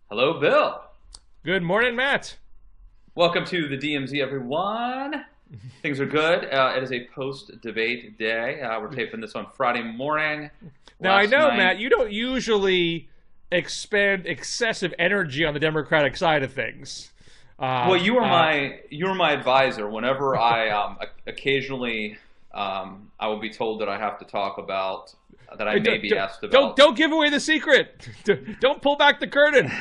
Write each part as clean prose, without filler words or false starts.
Hello, Bill. Good morning, Matt. Welcome to the DMZ, everyone. Things are good. It is a post-debate day. We're taping this on Friday morning. Now, I Last know, night, Matt, you don't usually expend excessive energy on the Democratic side of things. well, you were my advisor. Whenever I occasionally I will be told that I have to talk about that I may be asked about. Don't give away the secret. Don't pull back the curtain.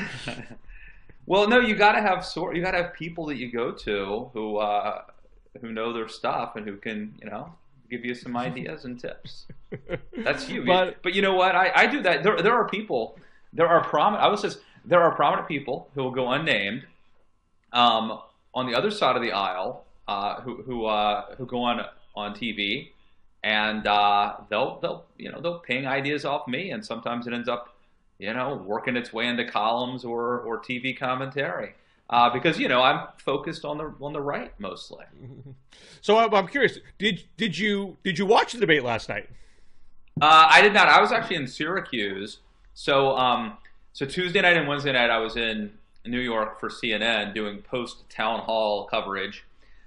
Well, no, you gotta have people that you go to who know their stuff and who can give you some ideas and tips. That's you. But you know what? I do that. There are people. There are prominent people who will go unnamed on the other side of the aisle who go on TV and they'll ping ideas off me, and sometimes it ends up working its way into columns or TV commentary. Because I'm focused on the right mostly. So I'm curious. Did you watch the debate last night? I did not. I was actually in Syracuse. So Tuesday night and Wednesday night I was in New York for CNN doing post town hall coverage.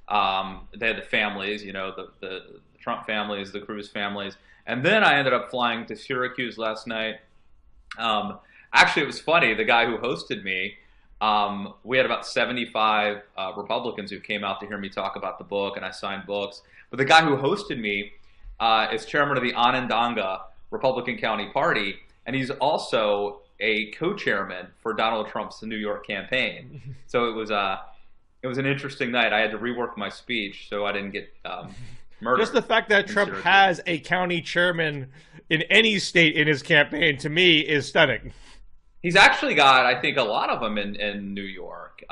They had the families, the Trump families, the Cruz families, and then I ended up flying to Syracuse last night. Actually, it was funny. The guy who hosted me. We had about 75 Republicans who came out to hear me talk about the book, and I signed books. But the guy who hosted me is chairman of the Onondaga Republican County Party, and he's also a co-chairman for Donald Trump's New York campaign. So it was an interesting night. I had to rework my speech so I didn't get murdered. Just the fact that Trump has a county chairman in any state in his campaign, to me, is stunning. He's actually got, I think, a lot of them in New York,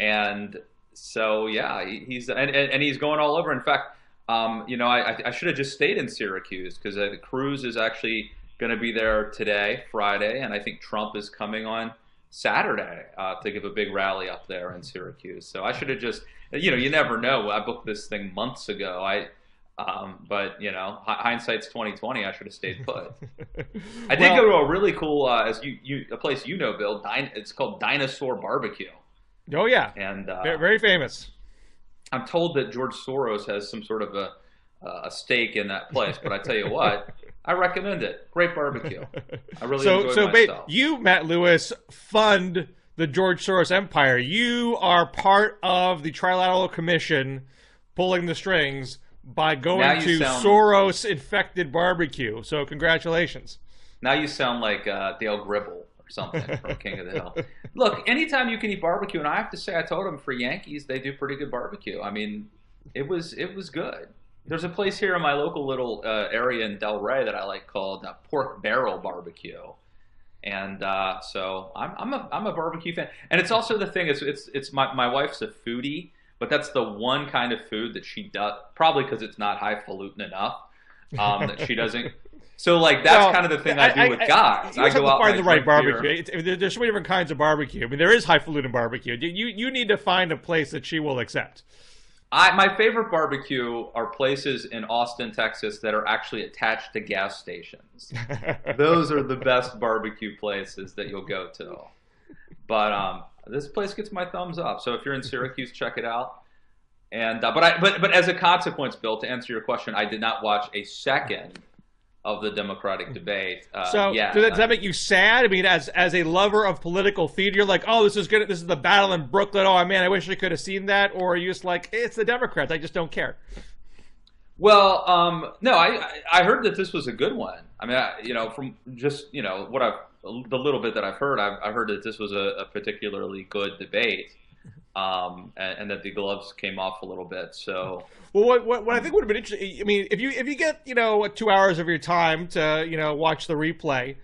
and so yeah, he's going all over. In fact, I should have just stayed in Syracuse because Cruz is actually going to be there today, Friday, and I think Trump is coming on Saturday to give a big rally up there in Syracuse. So I should have just, you never know. I booked this thing months ago. But hindsight's 2020. I should have stayed put. I did go to a really cool, a place Bill. It's called Dinosaur Barbecue. Oh yeah, and very famous. I'm told that George Soros has some sort of a stake in that place. But I tell you what, I recommend it. Great barbecue. I really enjoyed myself. You, Matt Lewis, fund the George Soros empire. You are part of the Trilateral Commission pulling the strings by going to Soros-infected barbecue. So congratulations. Now you sound like Dale Gribble or something from King of the Hill. Look, anytime you can eat barbecue, and I have to say, I told him for Yankees, they do pretty good barbecue. I mean, it was good. There's a place here in my local little area in Delray that I like called Pork Barrel Barbecue. And so I'm a barbecue fan. And it's also the thing, it's my wife's a foodie. But that's the one kind of food that she does, probably because it's not highfalutin enough, that she doesn't. So, that's kind of the thing I do with guys. I go out and find the right barbecue. There's so many different kinds of barbecue. I mean, there is highfalutin barbecue. You need to find a place that she will accept. My favorite barbecue are places in Austin, Texas that are actually attached to gas stations. Those are the best barbecue places that you'll go to. But this place gets my thumbs up. So if you're in Syracuse, check it out. And but as a consequence, Bill, to answer your question, I did not watch a second of the Democratic debate. Does that make you sad? I mean, as a lover of political theater, you're like, oh, this is good. This is the battle in Brooklyn. Oh man, I wish I could have seen that. Or are you just like, it's the Democrats. I just don't care. Well, no, I heard that this was a good one. I mean, from just the little bit that I've heard, I heard that this was a particularly good debate, and that the gloves came off a little bit. So, well, what I think would have been interesting. I mean, if you get 2 hours of your time to watch the replay,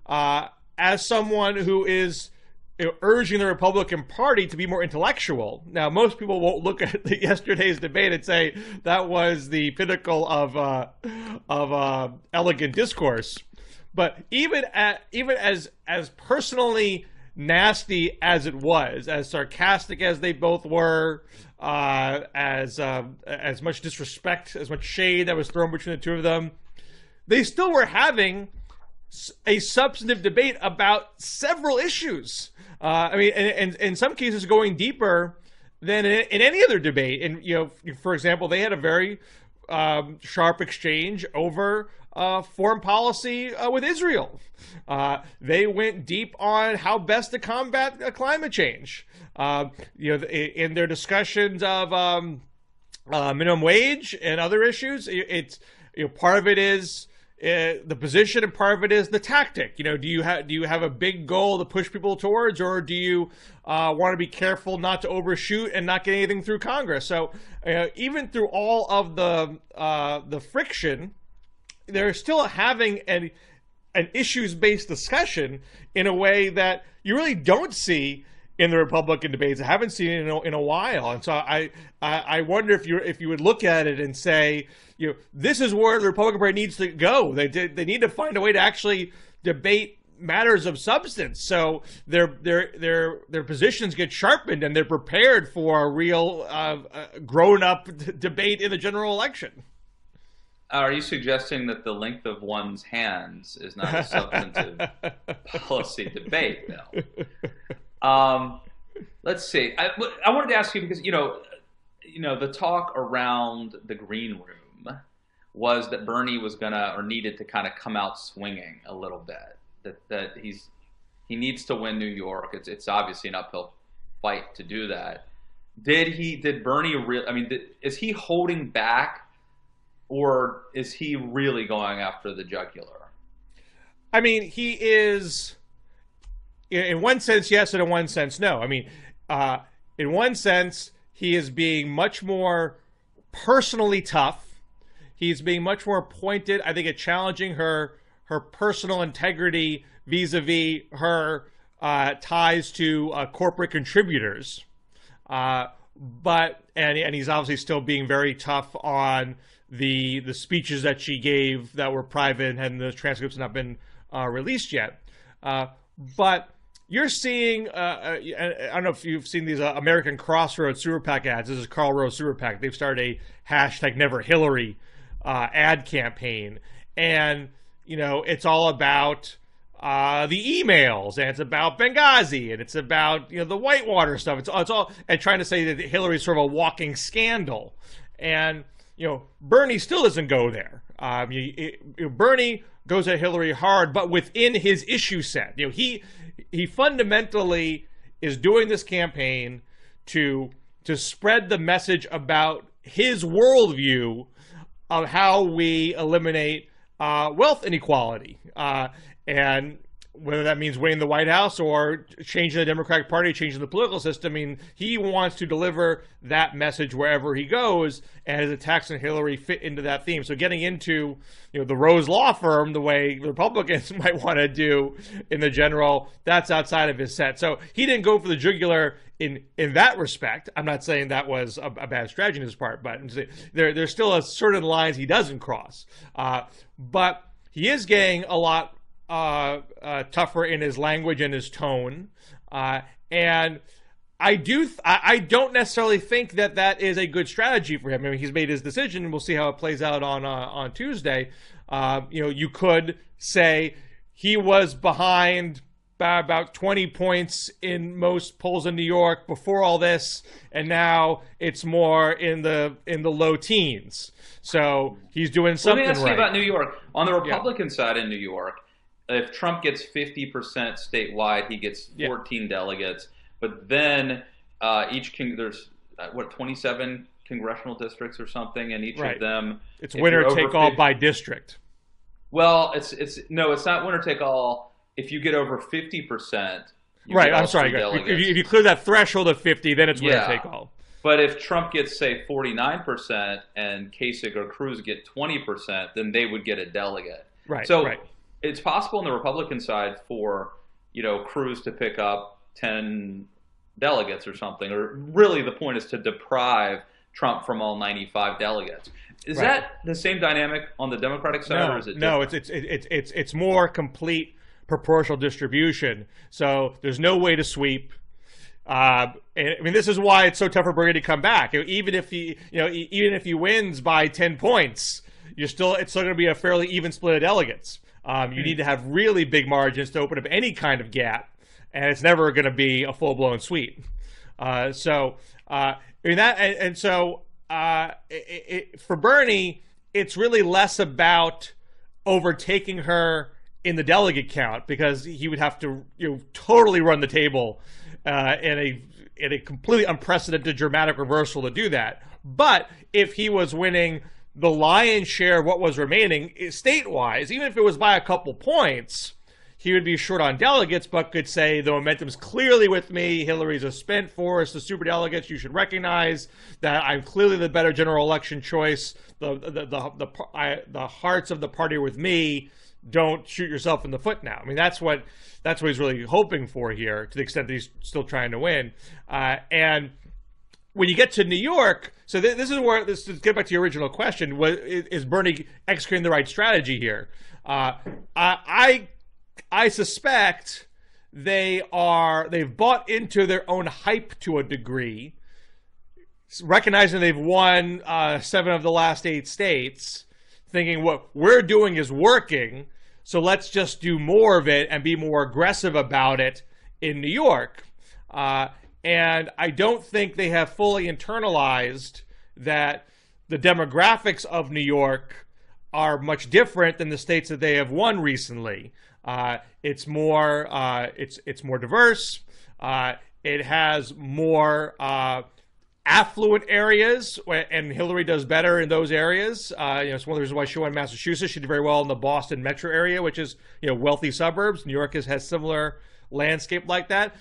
as someone who is urging the Republican Party to be more intellectual. Now, most people won't look at yesterday's debate and say that was the pinnacle of elegant discourse. But even as personally nasty as it was, as sarcastic as they both were, as much disrespect, as much shade that was thrown between the two of them, they still were having a substantive debate about several issues. I mean, and in some cases going deeper than in any other debate. And, you know, for example, they had a very sharp exchange over foreign policy with Israel. They went deep on how best to combat climate change. You know, in their discussions of minimum wage and other issues, it's, you know, part of it is the position, and part of it is the tactic. You know, do you have a big goal to push people towards, or do you want to be careful not to overshoot and not get anything through Congress? So even through all of the friction, they're still having an issues-based discussion in a way that you really don't see in the Republican debates. I haven't seen it in a while, and so I wonder if you would look at it and say, you know, this is where the Republican Party needs to go. They need to find a way to actually debate matters of substance, so their positions get sharpened and they're prepared for a real grown-up debate in the general election. Are you suggesting that the length of one's hands is not a substantive policy debate, though? Let's see. I wanted to ask you because you know the talk around the green room was that Bernie was gonna or needed to kind of come out swinging a little bit. That he needs to win New York. It's obviously an uphill fight to do that. Did Bernie really? I mean, is he holding back? Or is he really going after the jugular? I mean, he is, in one sense, yes, and in one sense, no. I mean, in one sense, he is being much more personally tough. He's being much more pointed, I think, at challenging her personal integrity vis-a-vis her ties to corporate contributors. But he's obviously still being very tough on the speeches that she gave that were private and the transcripts have not been released yet. But you're seeing, I don't know if you've seen these American Crossroads Sewer PAC ads. This is Karl Rove Sewer PAC. They've started a #NeverHillary ad campaign. And, you know, it's all about the emails, and it's about Benghazi, and it's about, you know, the Whitewater stuff. It's all, and trying to say that Hillary's sort of a walking scandal. And, you know, Bernie still doesn't go there. Bernie goes at Hillary hard, but within his issue set. You know, he fundamentally is doing this campaign to spread the message about his worldview of how we eliminate wealth inequality, and whether that means winning the White House or changing the Democratic Party, changing the political system. I mean, he wants to deliver that message wherever he goes, and his attacks on Hillary fit into that theme. So getting into, you know, the Rose Law Firm the way the Republicans might want to do in the general, that's outside of his set. So he didn't go for the jugular in that respect. I'm not saying that was a bad strategy on his part, but there's still a certain lines he doesn't cross. But he is getting a lot tougher in his language and his tone, and I don't necessarily think that is a good strategy for him. I mean, he's made his decision, and we'll see how it plays out on Tuesday. You know, you could say he was behind by about 20 points in most polls in New York before all this, and now it's more in the low teens. So he's doing something right. Let me ask you about New York. On the Republican side in New York, if Trump gets 50% statewide, he gets 14 delegates. But then there's 27 congressional districts or something, and each of them, it's winner take all by district. Well, it's not winner take all. If you get over 50%, right? I'm sorry. If you clear that threshold of 50, then it's winner take all. But if Trump gets, say, 49% and Kasich or Cruz get 20%, then they would get a delegate. Right. So it's possible on the Republican side for, you know, Cruz to pick up 10 delegates or something. Or really the point is to deprive Trump from all 95 delegates. Is that the same dynamic on the Democratic side, or is it different? No, it's more complete proportional distribution. So there's no way to sweep. I mean, this is why it's so tough for Bernie to come back. Even if he wins by 10 points, it's still going to be a fairly even split of delegates. You need to have really big margins to open up any kind of gap, and it's never going to be a full-blown sweep. So for Bernie, it's really less about overtaking her in the delegate count, because he would have to totally run the table in a completely unprecedented dramatic reversal to do that. But if he was winning the lion's share of what was remaining state-wise, even if it was by a couple points, he would be short on delegates, but could say the momentum's clearly with me. Hillary's a spent force. The superdelegates, you should recognize that I'm clearly the better general election choice. The hearts of the party are with me. Don't shoot yourself in the foot now. I mean, that's what he's really hoping for here, to the extent that he's still trying to win. And when you get to New York, so this is where, to get back to your original question, is Bernie executing the right strategy here? I suspect they've bought into their own hype to a degree, recognizing they've won 7 of the last 8 states, thinking what we're doing is working, so let's just do more of it and be more aggressive about it in New York. And I don't think they have fully internalized that the demographics of New York are much different than the states that they have won recently. It's more diverse. It has more affluent areas, and Hillary does better in those areas. It's one of the reasons why she won Massachusetts. She did very well in the Boston metro area, which is wealthy suburbs. New York has similar landscape like that.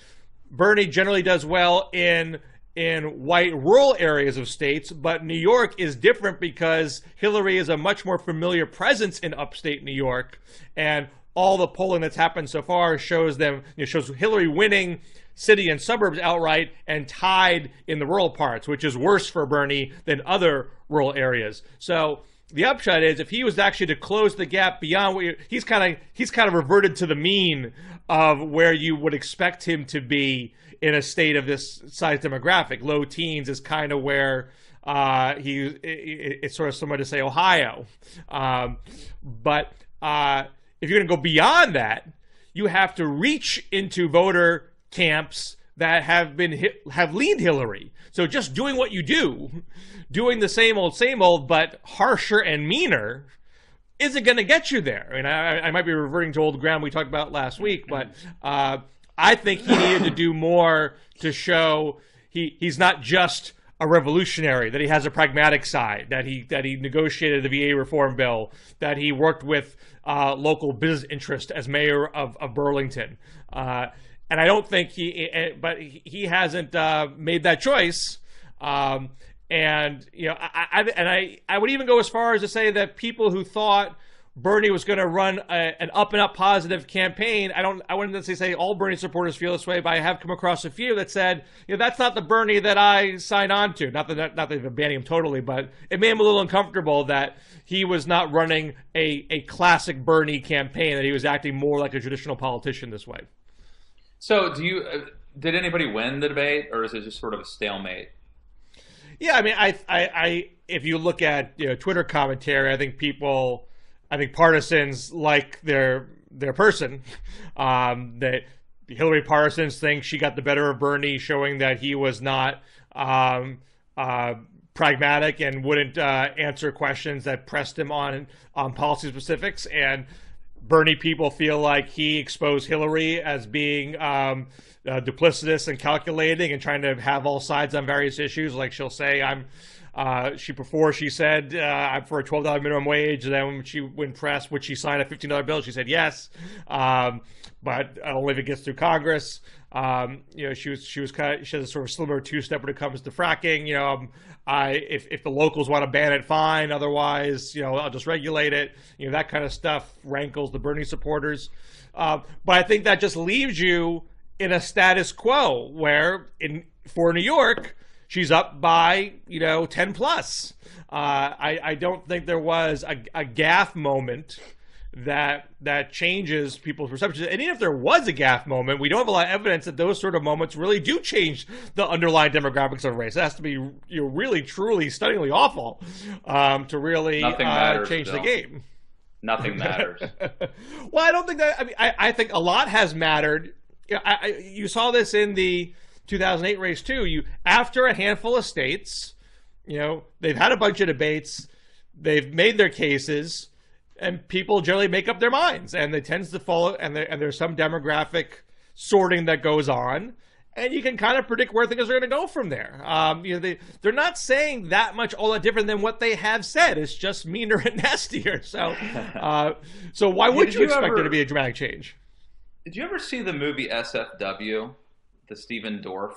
Bernie generally does well in white rural areas of states, but New York is different because Hillary is a much more familiar presence in upstate New York, and all the polling that's happened so far shows Hillary winning city and suburbs outright and tied in the rural parts, which is worse for Bernie than other rural areas. So the upshot is, if he was actually to close the gap beyond what he's kind of reverted to the mean of where you would expect him to be in a state of this size demographic. Low teens is kind of where it's sort of similar to, say, Ohio. But if you're going to go beyond that, you have to reach into voter camps that have leaned Hillary. So just doing what you do, doing the same old, but harsher and meaner, isn't going to get you there. I mean, I might be reverting to old ground we talked about last week, but I think he needed to do more to show he's not just a revolutionary, that he has a pragmatic side, that he negotiated the VA reform bill, that he worked with local business interest as mayor of Burlington. And I don't think he hasn't made that choice. I would even go as far as to say that people who thought Bernie was going to run an up and up positive campaign, I wouldn't necessarily say all Bernie supporters feel this way, but I have come across a few that said, that's not the Bernie that I signed on to. Not that they've abandoned him totally, but it made him a little uncomfortable that he was not running a classic Bernie campaign, that he was acting more like a traditional politician this way. So did anybody win the debate, or is it just sort of a stalemate? Yeah, I mean, I if you look at Twitter commentary, I think partisans like their person. That Hillary partisans think she got the better of Bernie, showing that he was not pragmatic and wouldn't answer questions that pressed him on policy specifics. And Bernie people feel like he exposed Hillary as being duplicitous and calculating and trying to have all sides on various issues. Like she'll say, she said I'm for a $12 minimum wage. And then when pressed, would she sign a $15 bill? She said yes, but only if it gets through Congress. She has a sort of similar two-step when it comes to fracking. If the locals want to ban it, fine. Otherwise, I'll just regulate it. That kind of stuff rankles the Bernie supporters. But I think that just leaves you in a status quo where for New York, she's up by 10 plus. I don't think there was a gaffe moment that changes people's perceptions. And even if there was a gaffe moment, we don't have a lot of evidence that those sort of moments really do change the underlying demographics of a race. It has to be really, truly, stunningly awful to really change the game. Nothing matters. Well, I don't think that. I mean, I think a lot has mattered. You saw this in the 2008 race too. After a handful of states, they've had a bunch of debates, they've made their cases, and people generally make up their minds, and they tends to follow. And there's some demographic sorting that goes on. And you can kind of predict where things are going to go from there. They're not saying that much all that different than what they have said. It's just meaner and nastier. So why would you expect there to be a dramatic change? Did you ever see the movie SFW, the Stephen Dorff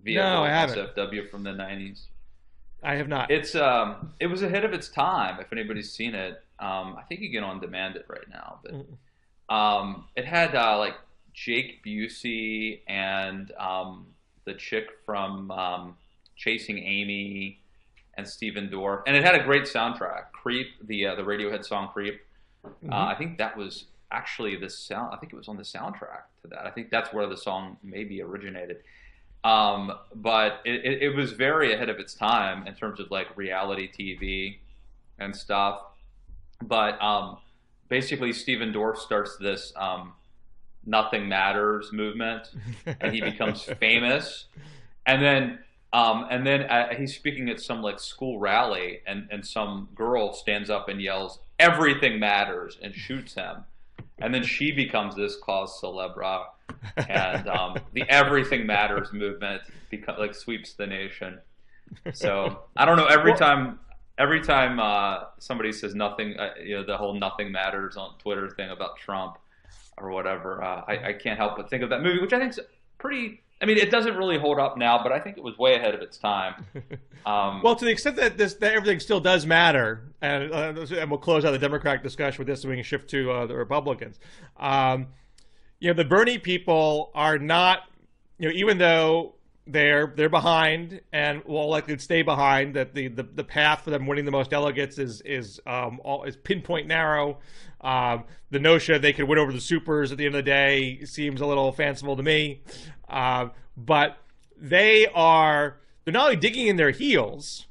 vehicle? No, I haven't. SFW from the 90s. I have not. It was ahead of its time. If anybody's seen it, I think you can on demand it right now. But it had like Jake Busey and the chick from Chasing Amy and Stephen Dorff, and it had a great soundtrack. Creep, the Radiohead song "Creep." I think that was actually the sound. I think it was on the soundtrack to that. I think that's where the song maybe originated. But it was very ahead of its time in terms of like reality TV and stuff. But basically, Stephen Dorff starts this Nothing Matters movement, and he becomes famous. And then he's speaking at some like school rally, and some girl stands up and yells, "Everything matters," and shoots him. And then she becomes this cause célèbre, and the Everything Matters movement sweeps the nation. So I don't know. Every time somebody says nothing, the whole "Nothing Matters" on Twitter thing about Trump or whatever, I can't help but think of that movie, which I think is pretty. I mean, it doesn't really hold up now, but I think it was way ahead of its time. Well, to the extent that everything still does matter, and we'll close out the Democratic discussion with this, so we can shift to the Republicans. The Bernie people are not, even though they're behind and will likely stay behind, that the path for them winning the most delegates is pinpoint narrow. The notion that they could win over the supers at the end of the day seems a little fanciful to me. But they're not only digging in their heels,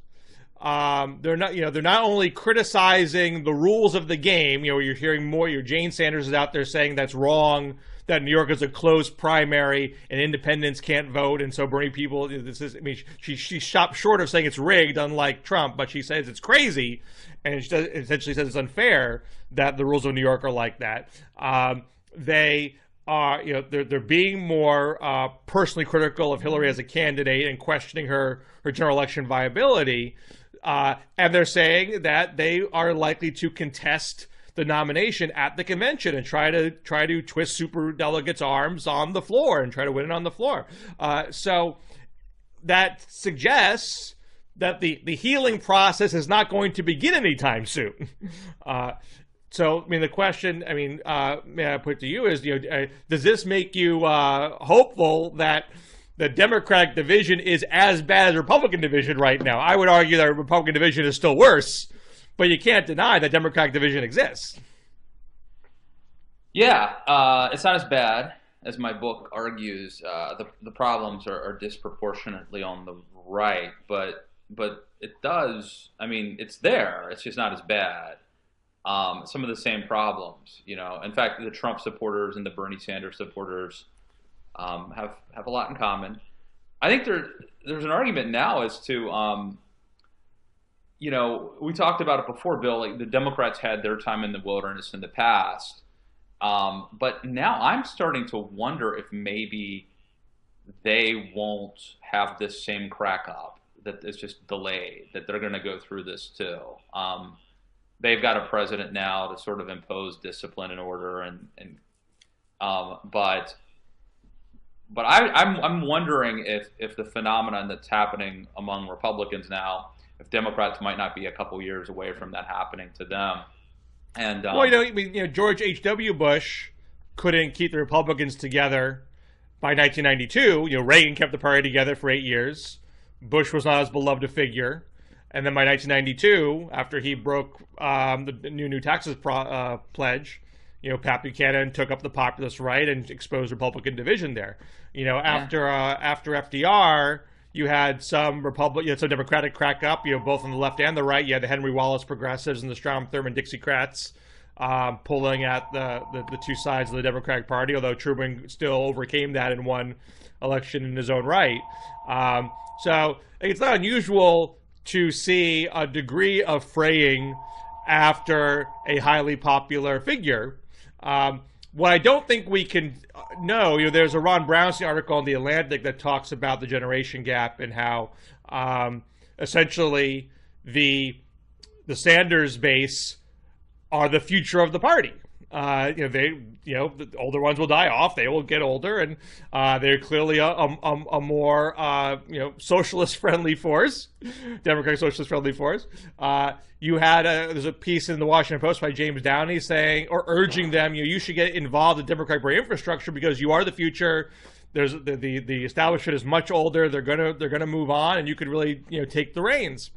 they're not only criticizing the rules of the game. You're hearing more. Your Jane Sanders is out there saying that's wrong, that New York is a closed primary and independents can't vote, and so Bernie people. She stopped short of saying it's rigged, unlike Trump, but she says it's crazy, and she essentially says it's unfair that the rules of New York are like that. They are, they're being more personally critical of Hillary as a candidate and questioning her general election viability, and they're saying that they are likely to contest the nomination at the convention and try to twist super delegates' arms on the floor and try to win it on the floor. So that suggests that the healing process is not going to begin anytime soon. So, the question, may I put to you is, does this make you hopeful that the Democratic division is as bad as Republican division right now? I would argue that Republican division is still worse, but you can't deny that Democratic division exists. Yeah, it's not as bad as my book argues. The problems are disproportionately on the right, but it does. It's there. It's just not as bad. Some of the same problems, In fact, the Trump supporters and the Bernie Sanders supporters have a lot in common. I think there's an argument now as to, we talked about it before, Bill. Like the Democrats had their time in the wilderness in the past, but now I'm starting to wonder if maybe they won't have this same crackup, that it's just delayed, that they're going to go through this too. They've got a president now to sort of impose discipline and order, but I'm wondering if the phenomenon that's happening among Republicans now, if Democrats might not be a couple years away from that happening to them. And George H.W. Bush couldn't keep the Republicans together by 1992. Reagan kept the party together for 8 years. Bush was not as beloved a figure. And then by 1992, after he broke the new taxes pledge, Pat Buchanan took up the populist right and exposed Republican division there. After FDR, you had some Democratic crack up, both on the left and the right. You had the Henry Wallace progressives and the Strom Thurmond Dixiecrats pulling at the two sides of the Democratic Party, although Truman still overcame that and won election in his own right. So it's not unusual to see a degree of fraying after a highly popular figure. What I don't think we can know, there's a Ron Brownstein article in The Atlantic that talks about the generation gap and how essentially the Sanders base are the future of the party. The older ones will die off. They will get older, and they're clearly a more socialist-friendly force, Democratic socialist-friendly force. There's a piece in the Washington Post by James Downey saying or urging them, you should get involved in Democratic Party infrastructure because you are the future. There's the establishment is much older. They're gonna move on, and you could really take the reins.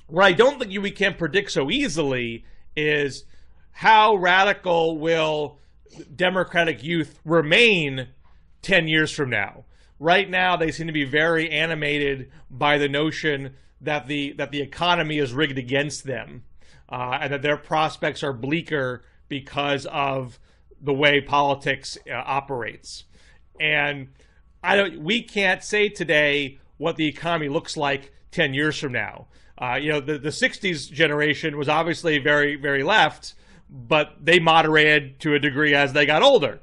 What I don't think we can predict so easily is how radical will Democratic youth remain 10 years from now. Right now, they seem to be very animated by the notion that the economy is rigged against them, and that their prospects are bleaker because of the way politics operates. And we can't say today what the economy looks like 10 years from now. The 60s generation was obviously very, very left, but they moderated to a degree as they got older.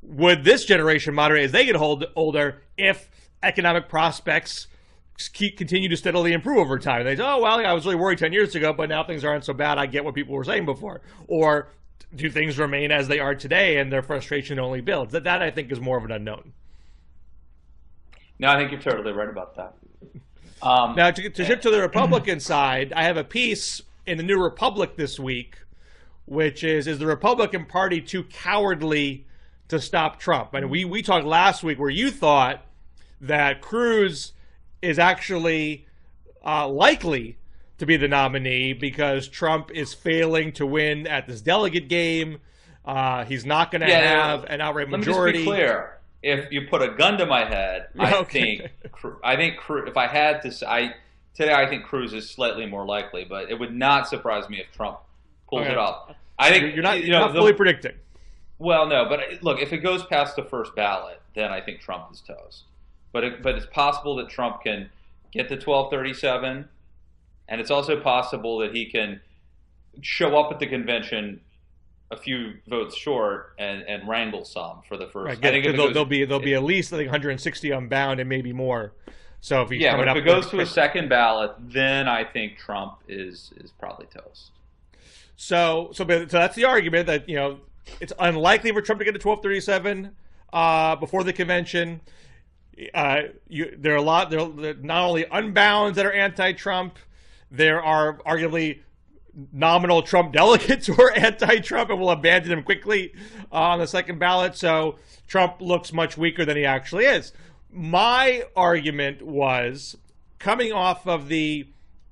Would this generation moderate as they get older if economic prospects continue to steadily improve over time? They say, oh, well, I was really worried 10 years ago, but now things aren't so bad. I get what people were saying before. Or do things remain as they are today and their frustration only builds? That I think is more of an unknown. No, I think you're totally right about that. Now, to shift to the Republican side, I have a piece in the New Republic this week, which is the Republican Party too cowardly to stop Trump? And we talked last week where you thought that Cruz is actually likely to be the nominee because Trump is failing to win at this delegate game. He's not going to have an outright majority. Let me just be clear. If you put a gun to my head, I think if I had to say, today I think Cruz is slightly more likely, but it would not surprise me if Trump pulls it off. I think you're not fully predicting. Well, no, but look, if it goes past the first ballot, then I think Trump is toast. But it's possible that Trump can get to 1237, and it's also possible that he can show up at the convention a few votes short and wrangle some for the first. Right, I think there'll be at least 160 unbound and maybe more. So if but if it goes to a second ballot, then I think Trump is probably toast. So that's the argument that it's unlikely for Trump to get to 1237 before the convention. There are not only unbounds that are anti-Trump, there are arguably nominal Trump delegates who are anti-Trump and will abandon him quickly on the second ballot. So Trump looks much weaker than he actually is. My argument was coming off of the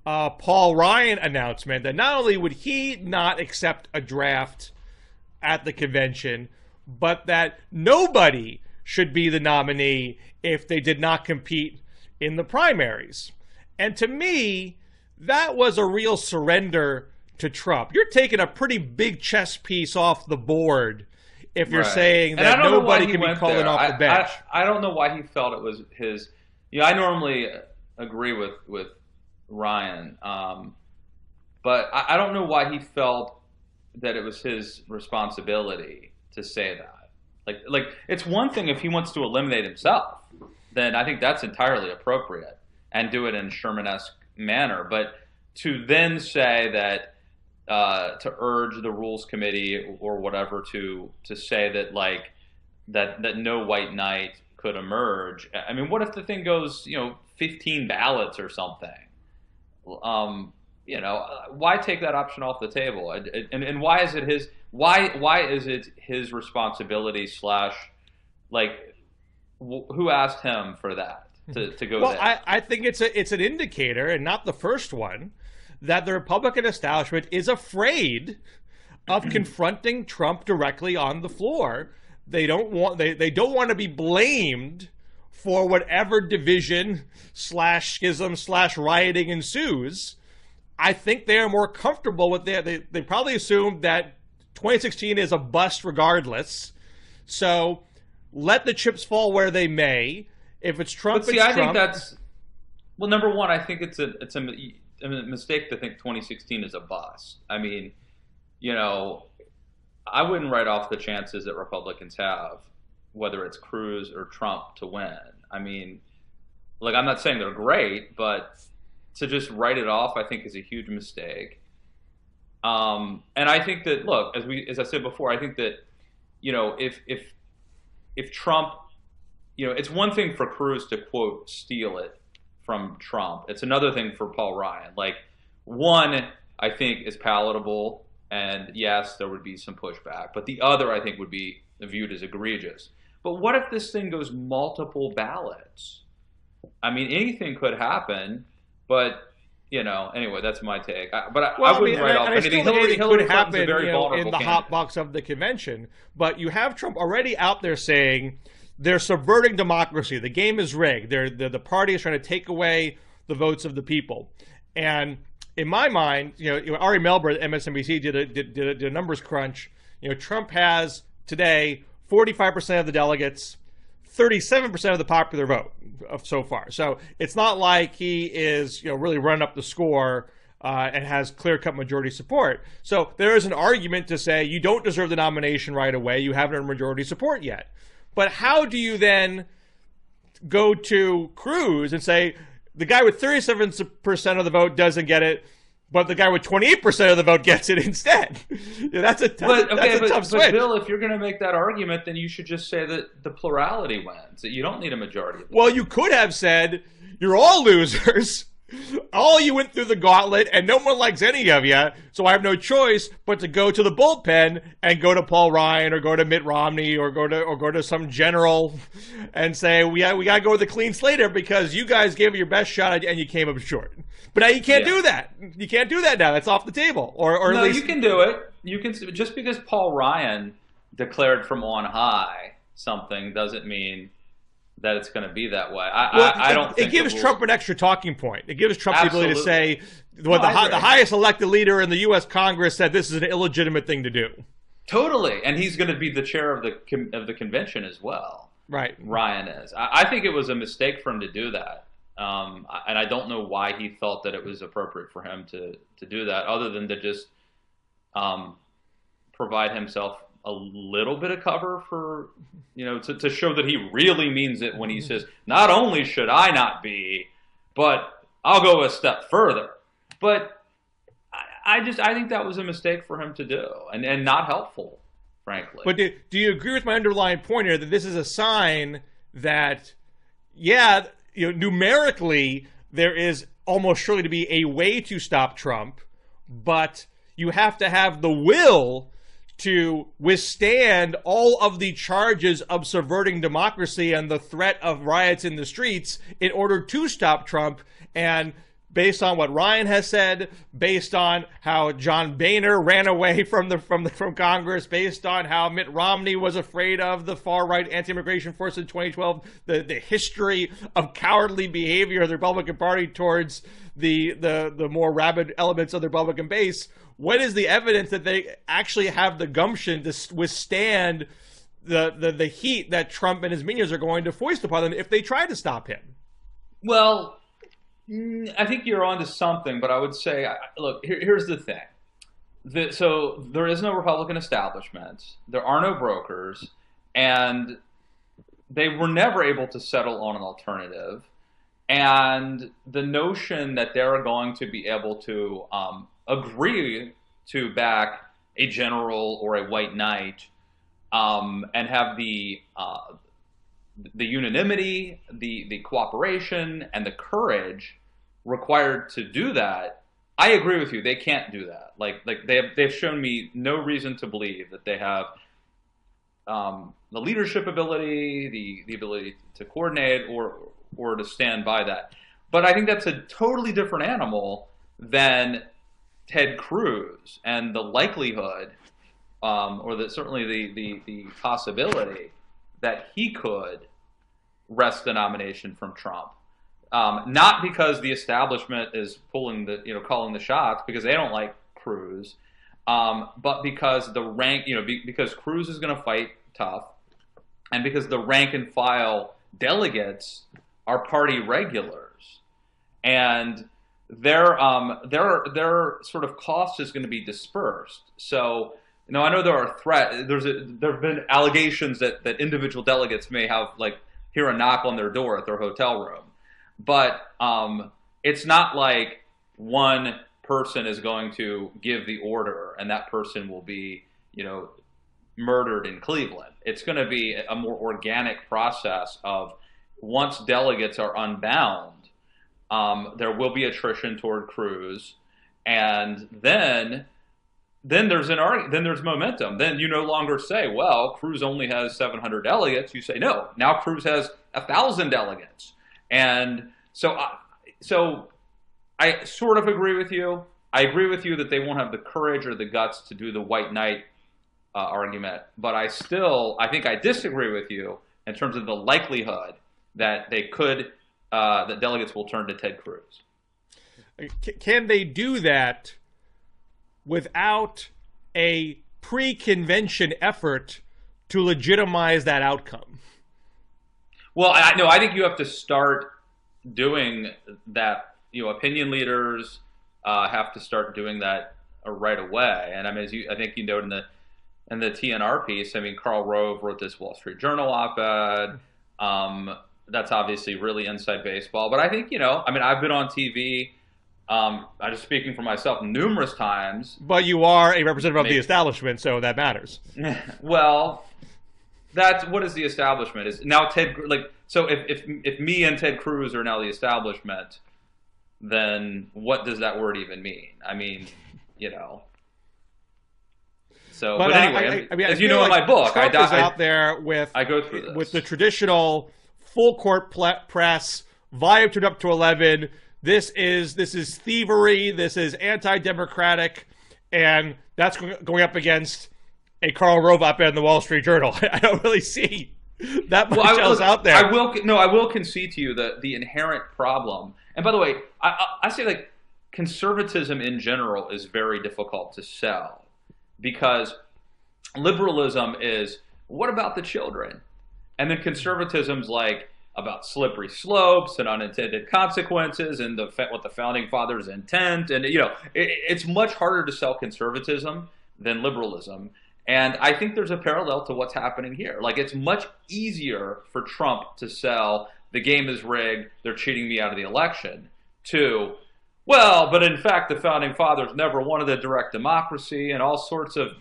Paul Ryan announcement that not only would he not accept a draft at the convention, but that nobody should be the nominee if they did not compete in the primaries. And to me, that was a real surrender to Trump. You're taking a pretty big chess piece off the board if you're saying that nobody can be calling off the bench. I don't know why he felt it was his. I normally agree with Ryan, but I don't know why he felt that it was his responsibility to say that. Like it's one thing if he wants to eliminate himself, then I think that's entirely appropriate and do it in Sherman-esque manner. But to then say that. To urge the rules committee or whatever to say that that no white knight could emerge. I mean, what if the thing goes 15 ballots or something? Why take that option off the table? And why is it his responsibility who asked him for that to go there? Well, I think it's an indicator, and not the first one, that the Republican establishment is afraid of confronting Trump directly on the floor. They don't want to be blamed for whatever division / schism / rioting ensues I think they are more comfortable with that. They probably assumed that 2016 is a bust regardless. So let the chips fall where they may. If it's Trump, but see, it's I Trump. think that's, well, number one, I think it's a mistake to think 2016 is a bust. I mean, you know, I wouldn't write off the chances that Republicans have, whether it's Cruz or Trump, to win. I mean, like, I'm not saying they're great, but to just write it off, I think, is a huge mistake. And I think that, look, as I said before, I think that, you know, if Trump, you know, it's one thing for Cruz to, quote, steal it from Trump. It's another thing for Paul Ryan. Like, one, I think, is palatable, and yes, there would be some pushback. But the other, I think, would be viewed as egregious. But what if this thing goes multiple ballots? I mean, anything could happen, but, you know, anyway, that's my take. I wouldn't write off anything. Hillary could happen, a very vulnerable in the candidate. hot box of the convention. But you have Trump already out there saying they're subverting democracy. The game is rigged. The party is trying to take away the votes of the people. And in my mind, Ari Melber at MSNBC did a numbers crunch. Trump has today 45% of the delegates, 37% of the popular vote so far. So it's not like he is, really running up the score and has clear-cut majority support. So there is an argument to say you don't deserve the nomination right away. You haven't earned majority support yet. But how do you then go to Cruz and say the guy with 37% of the vote doesn't get it, but the guy with 28% of the vote gets it instead? That's a tough switch. But Bill, if you're going to make that argument, then you should just say that the plurality wins, that you don't need a majority. Well, you could have said, you're all losers. All you went through the gauntlet, and no one likes any of you, so I have no choice but to go to the bullpen and go to Paul Ryan or go to Mitt Romney or go to some general and say we got to go with a clean slate here because you guys gave it your best shot and you came up short. But now you can't do that. You can't do that now. That's off the table. Or no, at least you can do it. You can, just because Paul Ryan declared from on high something doesn't mean that it's going to be that way. I don't think it gives Trump an extra talking point. It gives Trump the ability to say, the highest elected leader in the U.S. Congress said this is an illegitimate thing to do. Totally, and he's going to be the chair of the convention as well. Right, Ryan is. I think it was a mistake for him to do that, and I don't know why he thought that it was appropriate for him to do that, other than to just provide himself a little bit of cover for, to show that he really means it when he says, not only should I not be, but I'll go a step further. But I think that was a mistake for him to do and not helpful, frankly. But do you agree with my underlying point here that this is a sign that, numerically there is almost surely to be a way to stop Trump, but you have to have the will to withstand all of the charges of subverting democracy and the threat of riots in the streets in order to stop Trump. And based on what Ryan has said, based on how John Boehner ran away from Congress, based on how Mitt Romney was afraid of the far-right anti-immigration force in 2012, the history of cowardly behavior of the Republican Party towards the more rabid elements of the Republican base, what is the evidence that they actually have the gumption to withstand the heat that Trump and his minions are going to foist upon them if they try to stop him? Well, I think you're onto something, but I would say, look, here's the thing. So there is no Republican establishment. There are no brokers, and they were never able to settle on an alternative. And the notion that they're going to be able to agree to back a general or a white knight and have the unanimity, the cooperation, and the courage required to do that, I agree with you. They can't do that. Like they've shown me no reason to believe that they have the leadership ability, the ability to coordinate or to stand by that. But I think that's a totally different animal than Ted Cruz and the likelihood, or certainly the possibility that he could wrest the nomination from Trump. Not because the establishment is pulling the, calling the shots, because they don't like Cruz, but because the rank, because Cruz is going to fight tough, and because the rank and file delegates are party regulars, and their sort of cost is going to be dispersed. So, I know there are there have been allegations that individual delegates may have hear a knock on their door at their hotel room. But it's not like one person is going to give the order and that person will be, murdered in Cleveland. It's going to be a more organic process of, once delegates are unbound, there will be attrition toward Cruz, and then there's then there's momentum. Then you no longer say, well, Cruz only has 700 delegates. You say, no, now Cruz has 1,000 delegates. And so I sort of agree with you. I agree with you that they won't have the courage or the guts to do the white knight argument. But I think I disagree with you in terms of the likelihood that that delegates will turn to Ted Cruz. Can they do that without a pre-convention effort to legitimize that outcome? Well, I think you have to start doing that. Opinion leaders have to start doing that right away. And I mean, I think you noted in the TNR piece, I mean, Karl Rove wrote this Wall Street Journal op-ed. That's obviously really inside baseball. But I think, I've been on TV, I'm just speaking for myself, numerous times. But you are a representative of the establishment, so that matters. Well, what is the establishment? Is now Ted, so if me and Ted Cruz are now the establishment, then what does that word even mean? I mean, So, but anyway, as you know, in my book, Trump is out there I go through this with the traditional full court press, volume turned up to 11. This is thievery. This is anti-democratic, and that's going up against a Karl Rove op-ed in the Wall Street Journal. I don't really see that much else out there. I will concede to you that the inherent problem. And by the way, I say conservatism in general is very difficult to sell, because liberalism is, what about the children? And then conservatism's about slippery slopes and unintended consequences and what the founding fathers intent. And, it's much harder to sell conservatism than liberalism. And I think there's a parallel to what's happening here. It's much easier for Trump to sell the game is rigged, they're cheating me out of the election, to, well, but in fact, the founding fathers never wanted a direct democracy, and all sorts of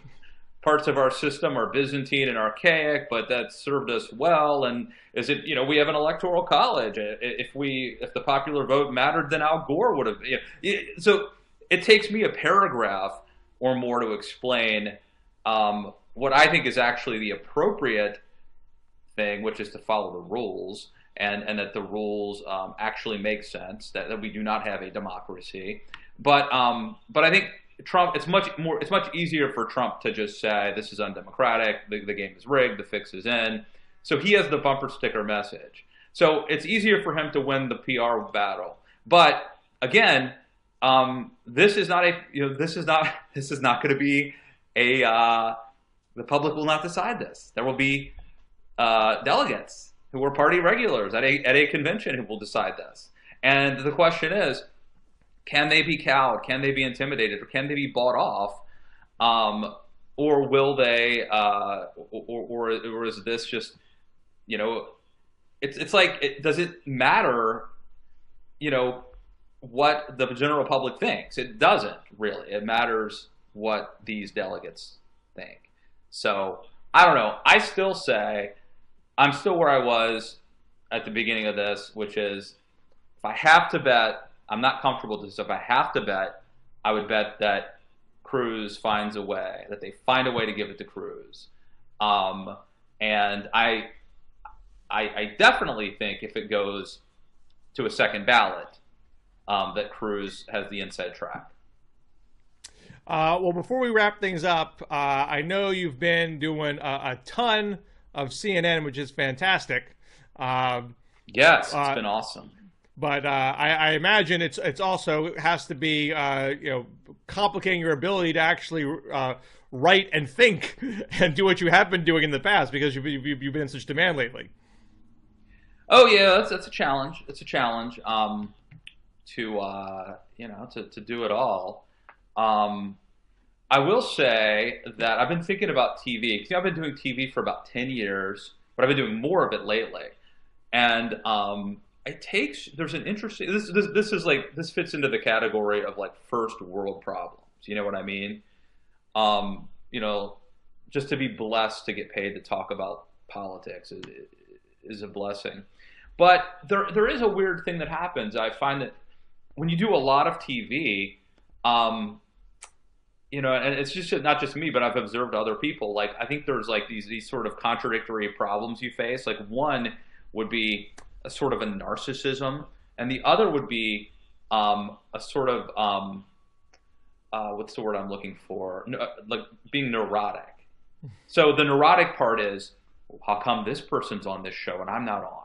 parts of our system are Byzantine and archaic, but that served us well. And is it, we have an electoral college. If the popular vote mattered, then Al Gore would have. So it takes me a paragraph or more to explain what I think is actually the appropriate thing, which is to follow the rules, and that the rules actually make sense, that we do not have a democracy. But I think Trump, it's much easier for Trump to just say this is undemocratic, the game is rigged, the fix is in. So he has the bumper sticker message. So it's easier for him to win the PR battle. But again, this is not going to be the public will not decide this. There will be delegates who are party regulars at a convention who will decide this. And the question is, can they be cowed? Can they be intimidated? Or can they be bought off? Or will they? Or is this just, it's does it matter, what the general public thinks? It doesn't really. It matters what these delegates think. So I don't know. I still say I'm still where I was at the beginning of this, which is, if I have to bet, I'm not comfortable with this. If I have to bet, I would bet that Cruz finds a way, that they find a way to give it to Cruz. And I definitely think if it goes to a second ballot, that Cruz has the inside track. Well, before we wrap things up, I know you've been doing a ton of CNN, which is fantastic. Yes, it's been awesome. But I imagine it's also it has to be complicating your ability to actually write and think and do what you have been doing in the past because you've been in such demand lately. Oh yeah, that's a challenge. It's a challenge to do it all. I will say that I've been thinking about TV because I've been doing TV for about 10 years, but I've been doing more of it lately. And there's an interesting this fits into the category of like first world problems. You know what I mean? You know, just to be blessed to get paid to talk about politics is a blessing. But there is a weird thing that happens. I find that when you do a lot of TV, and it's just not just me, but I've observed other people. Like I think there's like these sort of contradictory problems you face. Like one would be a sort of a narcissism, and the other would be a sort of what's the word I'm looking for? Like being neurotic. So the neurotic part is, well, how come this person's on this show and I'm not on?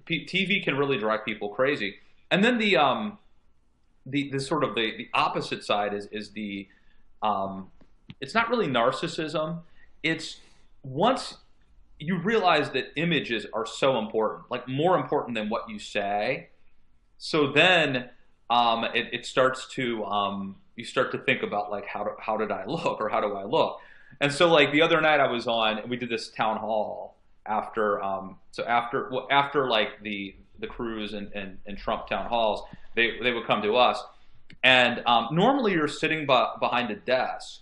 TV can really drive people crazy. And then the sort of the opposite side is the it's not really narcissism. It's once you realize that images are so important, like more important than what you say. So then it starts to you start to think about like how did I look or how do I look? And so like the other night I was on, we did this town hall after after like the Cruz and Trump town halls, they would come to us, and normally you're sitting behind a desk,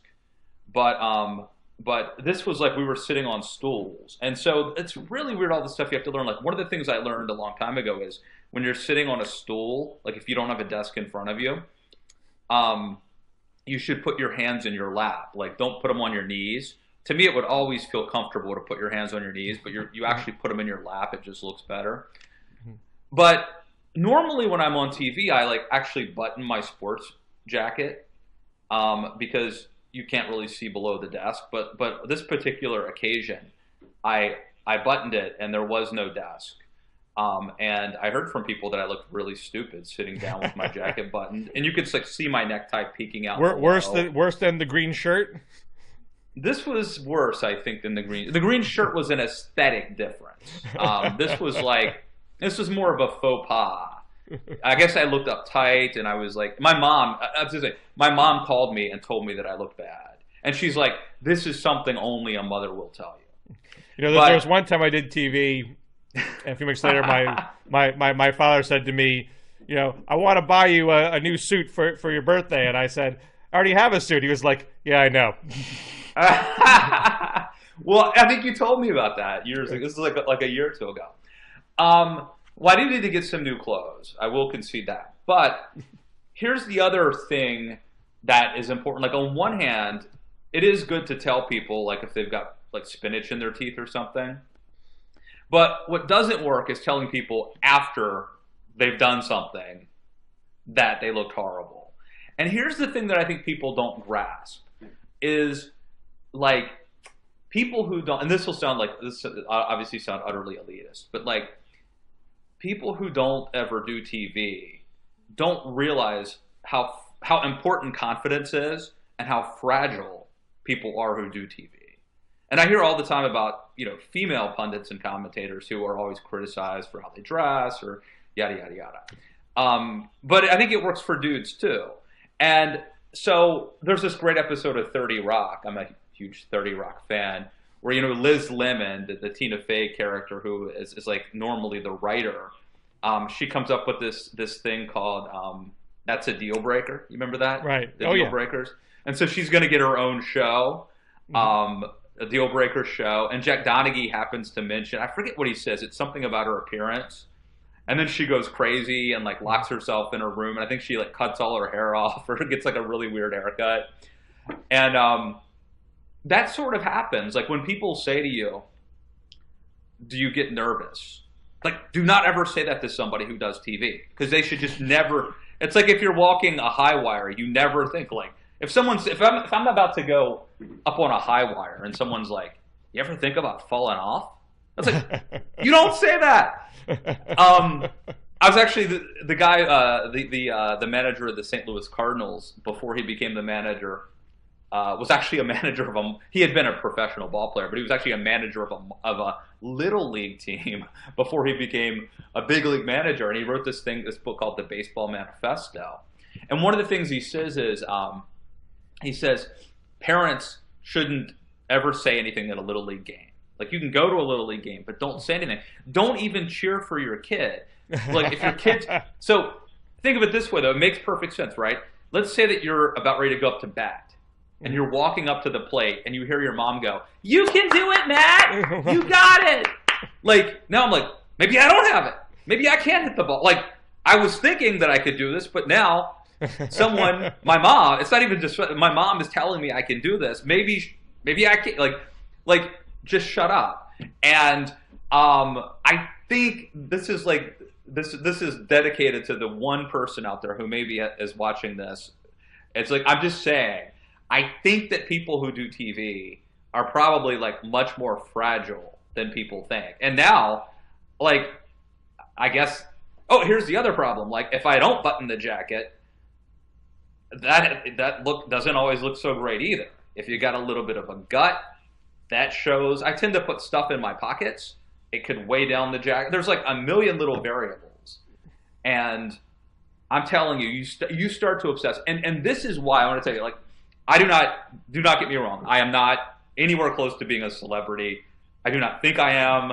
but this was like we were sitting on stools, and so it's really weird all the stuff you have to learn. Like one of the things I learned a long time ago is when you're sitting on a stool, like if you don't have a desk in front of you, you should put your hands in your lap. Like don't put them on your knees. To me, it would always feel comfortable to put your hands on your knees, but you actually put them in your lap. It just looks better. But normally when I'm on TV, I like actually button my sports jacket because you can't really see below the desk. But this particular occasion, I buttoned it and there was no desk. And I heard from people that I looked really stupid sitting down with my jacket buttoned, and you could like see my necktie peeking out. Worse than the green shirt. This was worse, I think, than the green. The green shirt was an aesthetic difference. This was more of a faux pas. I guess I looked uptight, and I was like, my mom called me and told me that I looked bad, and she's like, "This is something only a mother will tell you." You know, there was one time I did TV, and a few weeks later, my father said to me, "You know, I want to buy you a new suit for your birthday," and I said, "I already have a suit." He was like, "Yeah, I know." Well, I think you told me about that years ago. This is like a year or two ago. Well, I do need to get some new clothes. I will concede that. But here's the other thing that is important. Like on one hand, it is good to tell people like if they've got like spinach in their teeth or something. But what doesn't work is telling people after they've done something that they looked horrible. And here's the thing that I think people don't grasp is like people who don't, and this obviously sound utterly elitist, but like people who don't ever do TV don't realize how important confidence is and how fragile people are who do TV. And I hear all the time about, female pundits and commentators who are always criticized for how they dress or yada, yada, yada. But I think it works for dudes too. And so there's this great episode of 30 Rock. I'm a huge 30 Rock fan where, Liz Lemon, the Tina Fey character who is like normally the writer, she comes up with this thing called That's a Deal Breaker. You remember that? Right. The Deal Breakers. And so she's going to get her own show, a Deal Breaker show. And Jack Donaghy happens to mention, I forget what he says. It's something about her appearance. And then she goes crazy and like locks herself in her room. And I think she like cuts all her hair off or gets like a really weird haircut. And that sort of happens. Like when people say to you, do you get nervous? Like, do not ever say that to somebody who does TV. Because they should just never. It's like if you're walking a high wire, you never think like, if I'm about to go up on a high wire and someone's like, you ever think about falling off? That's like, you don't say that. I was actually the guy, the manager of the St. Louis Cardinals before he became the manager. Was actually a manager of a. He had been a professional ball player, but he was actually a manager of a little league team before he became a big league manager. And he wrote this book called The Baseball Manifesto. And one of the things he says is, he says parents shouldn't ever say anything at a little league game. Like, you can go to a little league game, but don't say anything. Don't even cheer for your kid. Like, if your kids. So think of it this way, though. It makes perfect sense, right? Let's say that you're about ready to go up to bat. And you're walking up to the plate, and you hear your mom go, "You can do it, Matt! You got it!" Like, now I'm like, maybe I don't have it. Maybe I can't hit the ball. Like, I was thinking that I could do this, but now my mom, it's not even just, my mom is telling me I can do this. Maybe I can't, like, just shut up. And I think this is like, this is dedicated to the one person out there who maybe is watching this. It's like, I'm just saying, I think that people who do TV are probably like much more fragile than people think. And now, like, I guess, oh, here's the other problem. Like, if I don't button the jacket, that look doesn't always look so great either. If you got a little bit of a gut, that shows. I tend to put stuff in my pockets. It could weigh down the jacket. There's like a million little variables. And I'm telling you, you start to obsess. And this is why I want to tell you, like, do not get me wrong. I am not anywhere close to being a celebrity. I do not think I am.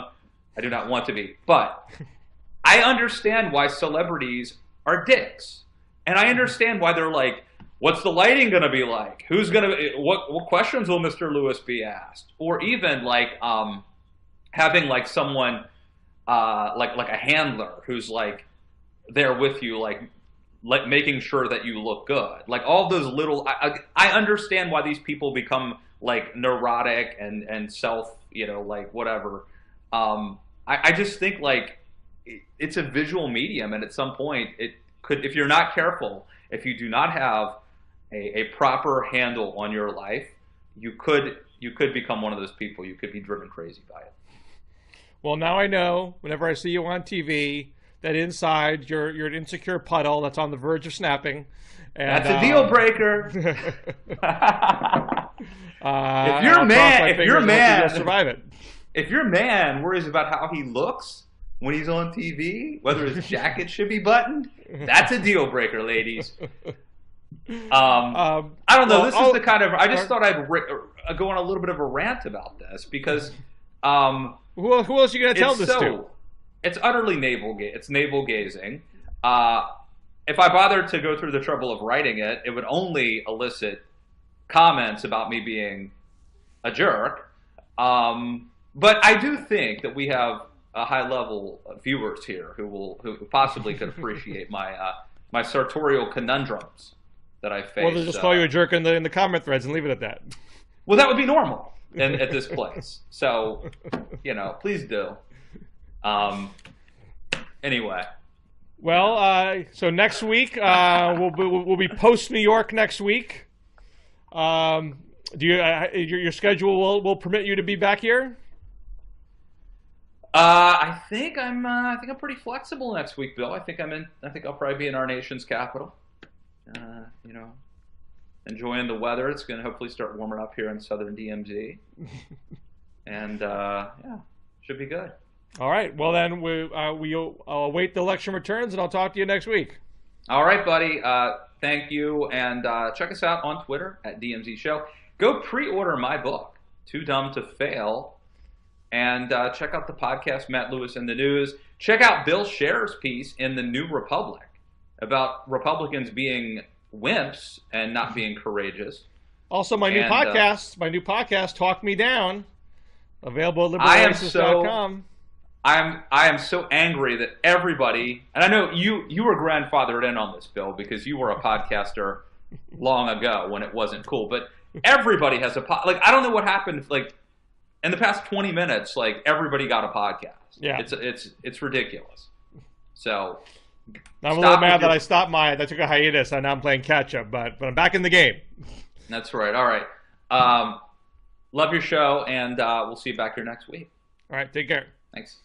I do not want to be. But I understand why celebrities are dicks. And I understand why they're like, what's the lighting going to be like? Who's going to, what questions will Mr. Lewis be asked? Or even like having like someone, like a handler who's like there with you, like making sure that you look good. Like all those little, I understand why these people become like neurotic and self, like whatever. I just think like it's a visual medium, and at some point it could, if you're not careful, if you do not have a proper handle on your life, you could become one of those people. You could be driven crazy by it. Well, now I know whenever I see you on TV, that inside you're an insecure puddle that's on the verge of snapping. And, that's a deal breaker. If your man worries about how he looks when he's on TV, whether his jacket should be buttoned, that's a deal breaker, ladies. I don't know. This is the kind of, I just thought I'd go on a little bit of a rant about this because who else are you going to tell this to? It's utterly it's navel gazing. If I bothered to go through the trouble of writing it, it would only elicit comments about me being a jerk. But I do think that we have a high level of viewers here who possibly could appreciate my sartorial conundrums that I face. Well, they'll just call you a jerk in the comment threads and leave it at that. Well, that would be normal at this place. So, please do. Anyway. Well, so next week we'll be post New York next week. Do you your schedule will permit you to be back here? I think I'm pretty flexible next week, Bill. I think I'll probably be in our nation's capital. Enjoying the weather. It's going to hopefully start warming up here in southern DMZ, and should be good. All right. Well, then we'll await the election returns, and I'll talk to you next week. All right, buddy. Thank you, and check us out on Twitter at DMZ Show. Go pre-order my book, Too Dumb to Fail, and check out the podcast, Matt Lewis in the News. Check out Bill Scher's piece in the New Republic about Republicans being wimps and not being courageous. Also, my new podcast, Talk Me Down, available at liberalracist.com. I am so angry that everybody, and I know you were grandfathered in on this, Bill, because you were a podcaster long ago when it wasn't cool. But everybody has like, I don't know what happened. Like in the past 20 minutes, like everybody got a podcast. Yeah, it's ridiculous. So I'm a little mad that I took a hiatus and now I'm playing catch up, but I'm back in the game. That's right. All right. Love your show, and we'll see you back here next week. All right. Take care. Thanks.